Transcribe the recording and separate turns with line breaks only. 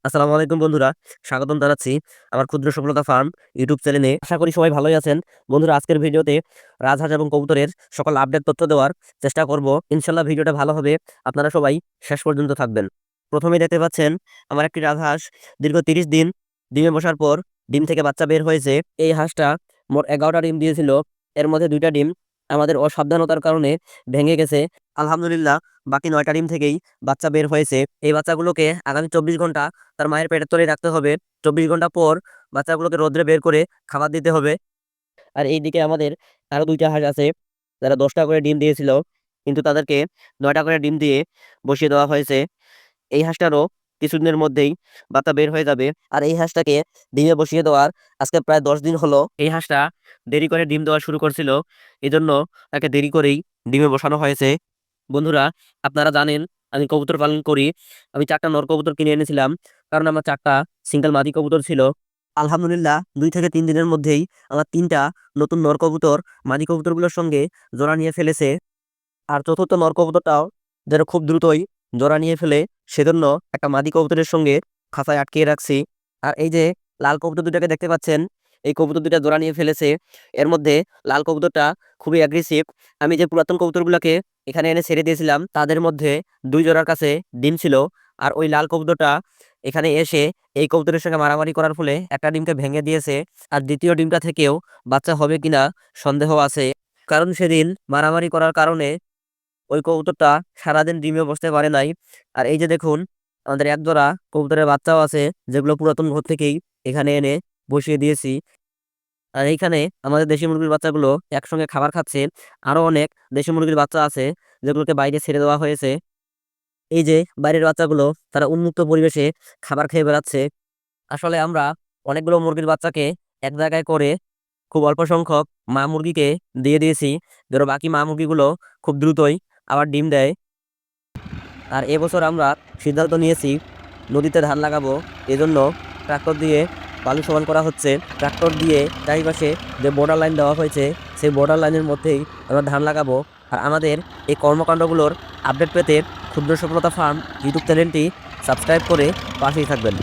আসসালামু আলাইকুম বন্ধুরা, স্বাগতম জানাচ্ছি আমার ক্ষুদ্র সফলতা ফার্ম ইউটিউব চ্যানেলে। আশা করি সবাই ভালোই আছেন। বন্ধুরা, আজকের ভিডিওতে রাজহাঁস এবং কবুতরের সকল আপডেট তথ্য দেওয়ার চেষ্টা করব। ইনশাল্লাহ ভিডিওটা ভালো হবে, আপনারা সবাই শেষ পর্যন্ত থাকবেন। প্রথমেই দেখতে পাচ্ছেন আমার একটি রাজহাঁস দীর্ঘ 30 দিন ডিমে বসার পর ডিম থেকে বাচ্চা বের হয়েছে। এই হাঁসটা মোট 11টা ডিম দিয়েছিল, এর মধ্যে 2টা ডিম আমাদের অসাবধানতার কারণে ভেঙে গেছে। আলহামদুলিল্লাহ বাকি 9টা ডিম থেকেই বাচ্চা বের হয়েছে। এই বাচ্চাগুলোকে আগামী 24 ঘন্টা তার মায়ের পেটের তলায় রাখতে হবে। 24 ঘন্টা পর বাচ্চাগুলোকে রোদ্রে বের করে খাবার দিতে হবে। আর এইদিকে আমাদের আরো 2টা হাঁস আছে যারা 10টা করে ডিম দিয়েছিল, কিন্তু তাদেরকে 9টা করে ডিম দিয়ে বসিয়ে দেওয়া হয়েছে। এই হাঁসটারও কিছুদিনের মধ্যেই বাচ্চা বের হয়ে যাবে। আর এই হাঁসটাকে ডিমে বসিয়ে দেওয়ার আজকে প্রায় 10 দিন হলো। এই হাঁসটা দেরি করে ডিম দেওয়া শুরু করছিল, এই জন্য তাকে দেরি করেই ডিমে বসানো হয়েছে। বন্ধুরা, আপনারা জানেন আমি কবুতর পালন করি। আমি 4টা নর কবুতর কিনে এনেছিলাম, কারণ আমার 4টা সিঙ্গেল মাদি কবুতর ছিল। আলহামদুলিল্লাহ 2 থেকে 3 দিনের মধ্যেই আমার 3টা নতুন নর কবুতর মাদি কবুতরগুলোর সঙ্গে জোড়া নিয়ে ফেলেছে। আর চতুর্থ নর কবুতরটাও যেন খুব দ্রুতই জোড়া নিয়ে ফেলে, সেজন্য একটা মাদি কবুতরের সঙ্গে খাঁচায় আটকিয়ে রাখছি। আর এই যে লাল কবুতর দুটাকে দেখতে পাচ্ছেন, এই কবুতর দুটা জোড়া নিয়ে ফেলেছে। এর মধ্যে লাল কবুতরটা খুবই অ্যাগ্রেসিভ। আমি যে পুরাতন কবুতরগুলোকে এখানে এনে ছেড়ে দিয়েছিলাম, তাদের মধ্যে 2 জোড়ার কাছে ডিম ছিল। আর ওই লাল কবুতরটা এখানে এসে এই কবুতরের সঙ্গে মারামারি করার ফলে একটা ডিমকে ভেঙে দিয়েছে। আর দ্বিতীয় ডিমটা থেকেও বাচ্চা হবে কিনা সন্দেহ আছে, কারণ সেদিন মারামারি করার কারণে ওই কবুতরটা সারাদিন ডিমে বসতে পারে নাই। আর এই যে দেখুন, আমাদের এক জোড়া কবুতরের বাচ্চাও আছে, যেগুলো পুরাতন ঘর থেকেই এখানে এনে বসিয়ে দিয়েছি। আর এইখানে আমাদের দেশি মুরগির বাচ্চাগুলো একসঙ্গে খাবার খাচ্ছে। আরো অনেক দেশি মুরগির বাচ্চা আছে যেগুলোকে বাইরে ছেড়ে দেওয়া হয়েছে। এই যে বাইরের বাচ্চাগুলো, তারা উন্মুক্ত পরিবেশে খাবার খেয়ে বেড়াচ্ছে। আসলে আমরা অনেকগুলো মুরগির বাচ্চাকে এক জায়গায় করে খুব অল্প সংখ্যক মা মুরগিকে দিয়ে দিয়েছি, যেন বাকি মা মুরগিগুলো খুব দ্রুতই আবার ডিম দেয়। আর এবছর আমরা সিদ্ধান্ত নিয়েছি নদীতে ধান লাগাবো, এজন্য ট্রাক্টর দিয়ে বালু সমান করা হচ্ছে। ট্রাক্টর দিয়ে চারিপাশে যে বর্ডার লাইন দেওয়া হয়েছে, সেই বর্ডার লাইনের মধ্যেই আমরা ধান লাগাবো। আর আমাদের এই কর্মকাণ্ডগুলোর আপডেট পেতে ক্ষুদ্র সফলতা ফার্ম ইউটিউব চ্যানেলটি সাবস্ক্রাইব করে পাশেই থাকবেন।